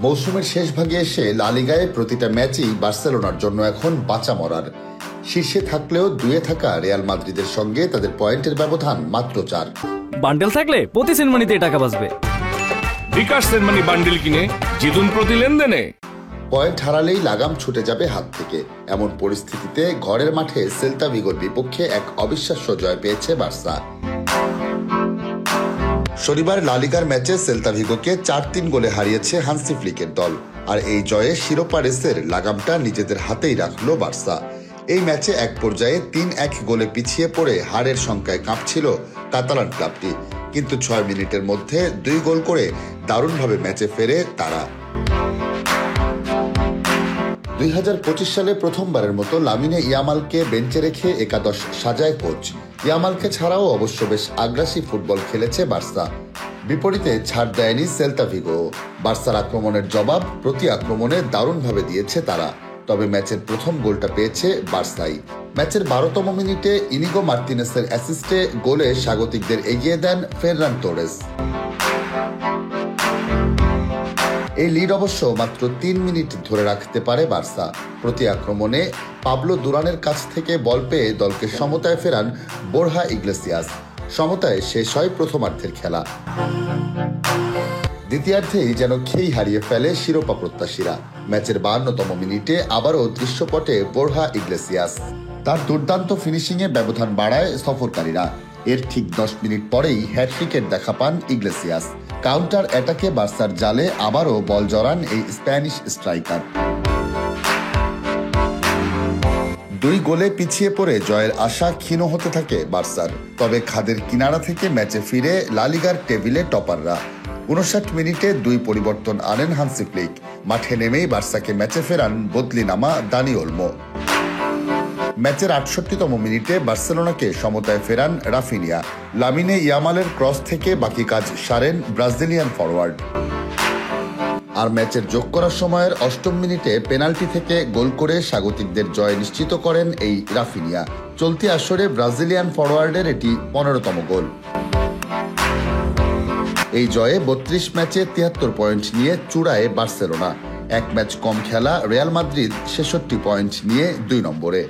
মৌসুমের শেষ ভাগে এসে লা লিগায় প্রতিটা ম্যাচই বার্সেলোনার জন্য এখন বাঁচা মরার। শীর্ষে থাকলেও দুয়ে থাকা রিয়াল মাদ্রিদের সঙ্গে তাদের পয়েন্টের ব্যবধান মাত্র 4। বান্ডেল থাকলে প্রতি সেনমানিতে টাকা বাঁচবে। বিকাশ সেনমানি বান্ডেল কিনে জিতুন প্রতি লেনদেনে। পয়েন্ট হারালেই লাগাম ছুটে যাবে হাত থেকে, এমন পরিস্থিতিতে ঘরের মাঠে সেল্তা ভিগোর বিপক্ষে এক অবিশ্বাস্য জয় পেয়েছে বার্সা। শনিবার লা লিগার ম্যাচে সেল্তা ভিগোকে 4-3 গোলে হারিয়েছে হান্সি ফ্লিকের দল। আর এই জয়ে শিরোপা রেসের লাগামটা নিজেদের হাতেই রাখল বার্সা। এই ম্যাচে এক পর্যায়ে 3-1 গোলে পিছিয়ে পড়ে হারের শঙ্কায় কাঁপছিল কাতালান ক্লাবটি, কিন্তু 6 মিনিটের মধ্যে 2 গোল করে দারুণভাবে ম্যাচে ফেরে তারা। 2025 সালে প্রথমবারের মতো লামিনে ইয়ামালকে বেঞ্চে রেখে একাদশ সাজায় কোচ। ইয়ামালকে ছাড়াও অবশ্য বেশ আগ্রাসী ফুটবল খেলেছে বার্সা। বিপরীতে ছাড় দেয়নি সেল্তা ভিগো। বার্সার আক্রমণের জবাব প্রতি আক্রমণে দারুণভাবে দিয়েছে তারা। তবে ম্যাচের প্রথম গোলটা পেয়েছে বার্সাই। ম্যাচের 12তম মিনিটে ইনিগো মার্তিনেসের অ্যাসিস্টে গোলে স্বাগতিকদের এগিয়ে দেন ফেররান তোরেস। এই লিড অবশ্য মাত্র 3 মিনিট ধরে রাখতে পারে বার্সা। প্রতি আক্রমণে পাবলো দুরানের কাছ থেকে বল পেয়ে দলকে সমতায় ফেরান বোরহা ইগলেসিয়াস। সমতায় শেষ হয় প্রথমার্ধের খেলা। দ্বিতীয়ার্ধেই যেন খেই হারিয়ে ফেলে শিরোপা প্রত্যাশীরা। ম্যাচের 52তম মিনিটে আবারও দৃশ্যপটে বোরহা ইগলেসিয়াস। তার দুর্দান্ত ফিনিশিংয়ে ব্যবধান বাড়ায় সফরকারীরা। এর ঠিক 10 মিনিট পরেই হ্যাটট্রিকের দেখা পান ইগলেসিয়াস। কাউন্টার অ্যাটাকে বার্সার জালে আবারও বল জড়ান এই স্প্যানিশ স্ট্রাইকার। 2 গোলে পিছিয়ে পড়ে জয়ের আশা ক্ষীণ হতে থাকে বার্সার। তবে খাদের কিনারা থেকে ম্যাচে ফিরে লা লিগার টেবিলে টপাররা। 59 মিনিটে 2 পরিবর্তন আনেন হান্সি ফ্লিক। মাঠে নেমেই বার্সাকে ম্যাচে ফেরান বদলি নামা দানি ওলমো। ম্যাচের 68তম মিনিটে বার্সেলোনাকে সমতায় ফেরান রাফিনিয়া। লামিনে ইয়ামালের ক্রস থেকে বাকি কাজ সারেন ব্রাজিলিয়ান ফরওয়ার্ড। আর ম্যাচের যোগ করার সময়ের 8ম মিনিটে পেনাল্টি থেকে গোল করে স্বাগতিকদের জয় নিশ্চিত করেন এই রাফিনিয়া। চলতি আসরে ব্রাজিলিয়ান ফরওয়ার্ডের এটি 15তম গোল। এই জয়ে 32 ম্যাচে 73 পয়েন্ট নিয়ে চূড়ায় বার্সেলোনা। 1 ম্যাচ কম খেলা রিয়াল মাদ্রিদ 66 পয়েন্ট নিয়ে 2 নম্বরে।